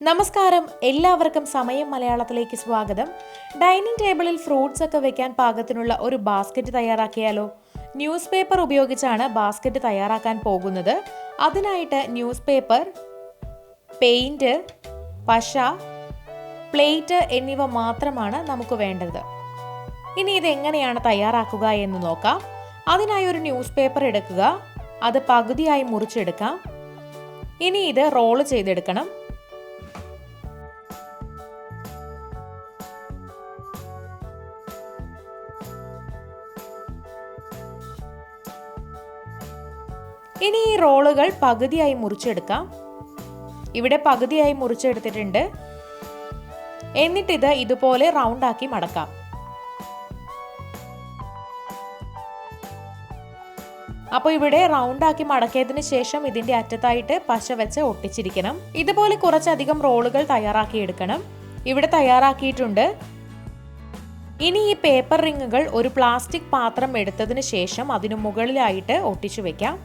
നമസ്കാരം, എല്ലാവർക്കും സമയം മലയാളത്തിലേക്ക് സ്വാഗതം. ഡൈനിങ് ടേബിളിൽ ഫ്രൂട്ട്സ് ഒക്കെ വെക്കാൻ പാകത്തിനുള്ള ഒരു ബാസ്ക്കറ്റ് തയ്യാറാക്കിയാലോ? ന്യൂസ് പേപ്പർ ഉപയോഗിച്ചാണ് ബാസ്ക്കറ്റ് തയ്യാറാക്കാൻ പോകുന്നത്. അതിനായിട്ട് ന്യൂസ് പേപ്പർ, പെയിന്റ്, പശ, പ്ലേറ്റ് എന്നിവ മാത്രമാണ് നമുക്ക് വേണ്ടത്. ഇനി ഇതെങ്ങനെയാണ് തയ്യാറാക്കുക എന്ന് നോക്കാം. അതിനായി ഒരു ന്യൂസ് പേപ്പർ എടുക്കുക, അത് പകുതിയായി മുറിച്ചെടുക്കാം. ഇനി ഇത് റോള് ചെയ്തെടുക്കണം. ഇനി ഈ റോളുകൾ പകുതിയായി മുറിച്ചെടുക്കാം. ഇവിടെ പകുതിയായി മുറിച്ചെടുത്തിട്ടുണ്ട്. എന്നിട്ടിത് ഇതുപോലെ റൗണ്ടാക്കി മടക്കാം. അപ്പോൾ ഇവിടെ റൗണ്ടാക്കി മടക്കിയതിന് ശേഷം ഇതിന്റെ അറ്റത്തായിട്ട് പശ വെച്ച് ഒട്ടിച്ചിരിക്കണം. ഇതുപോലെ കുറച്ചധികം റോളുകൾ തയ്യാറാക്കി എടുക്കണം. ഇവിടെ തയ്യാറാക്കിയിട്ടുണ്ട്. ഇനി ഈ പേപ്പർ റിങ്ങുകൾ ഒരു പ്ലാസ്റ്റിക് പാത്രം എടുത്തതിന് ശേഷം അതിനു മുകളിലായിട്ട് ഒട്ടിച്ചു വെക്കാം.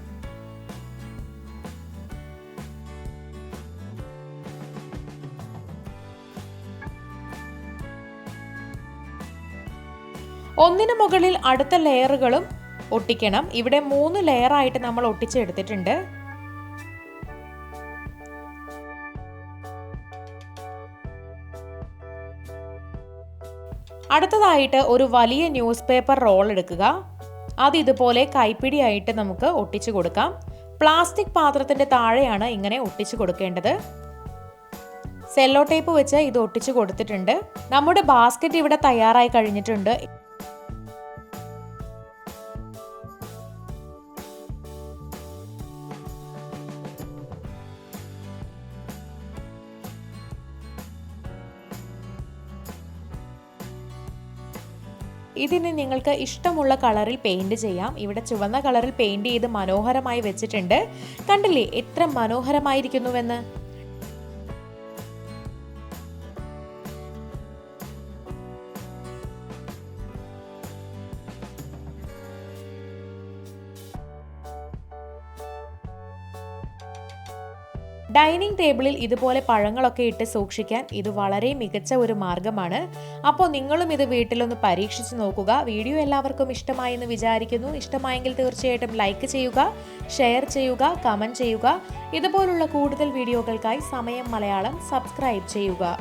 ഒന്നിനു മുകളിൽ അടുത്ത ലെയറുകളും ഒട്ടിക്കണം. ഇവിടെ 3 ലെയറായിട്ട് നമ്മൾ ഒട്ടിച്ചെടുത്തിട്ടുണ്ട്. അടുത്തതായിട്ട് ഒരു വലിയ ന്യൂസ് പേപ്പർ റോൾ എടുക്കുക. അത് ഇതുപോലെ കൈപ്പിടിയായിട്ട് നമുക്ക് ഒട്ടിച്ചു കൊടുക്കാം. പ്ലാസ്റ്റിക് പാത്രത്തിന്റെ താഴെയാണ് ഇങ്ങനെ ഒട്ടിച്ചു കൊടുക്കേണ്ടത്. സെല്ലോ ടേപ്പ് വെച്ച് ഇത് ഒട്ടിച്ചു കൊടുത്തിട്ടുണ്ട്. നമ്മുടെ ബാസ്ക്കറ്റ് ഇവിടെ തയ്യാറായി കഴിഞ്ഞിട്ടുണ്ട്. ഇതിന് നിങ്ങൾക്ക് ഇഷ്ടമുള്ള കളറിൽ പെയിന്റ് ചെയ്യാം. ഇവിടെ ചുവന്ന കളറിൽ പെയിന്റ് ചെയ്ത് മനോഹരമായി വെച്ചിട്ടുണ്ട്. കണ്ടില്ലേ എത്ര മനോഹരമായിരിക്കുന്നുവെന്ന്. ഡൈനിങ് ടേബിളിൽ ഇതുപോലെ പഴങ്ങളൊക്കെ ഇട്ട് സൂക്ഷിക്കാൻ ഇത് വളരെ മികച്ച ഒരു മാർഗമാണ്. അപ്പോൾ നിങ്ങളും ഇത് വീട്ടിലൊന്ന് പരീക്ഷിച്ച് നോക്കുക. വീഡിയോ എല്ലാവർക്കും ഇഷ്ടമായി എന്ന് വിചാരിക്കുന്നു. ഇഷ്ടമായെങ്കിൽ തീർച്ചയായിട്ടും ലൈക്ക് ചെയ്യുക, ഷെയർ ചെയ്യുക, കമൻറ്റ് ചെയ്യുക. ഇതുപോലുള്ള കൂടുതൽ വീഡിയോകൾക്കായി സമയം മലയാളം സബ്സ്ക്രൈബ് ചെയ്യുക.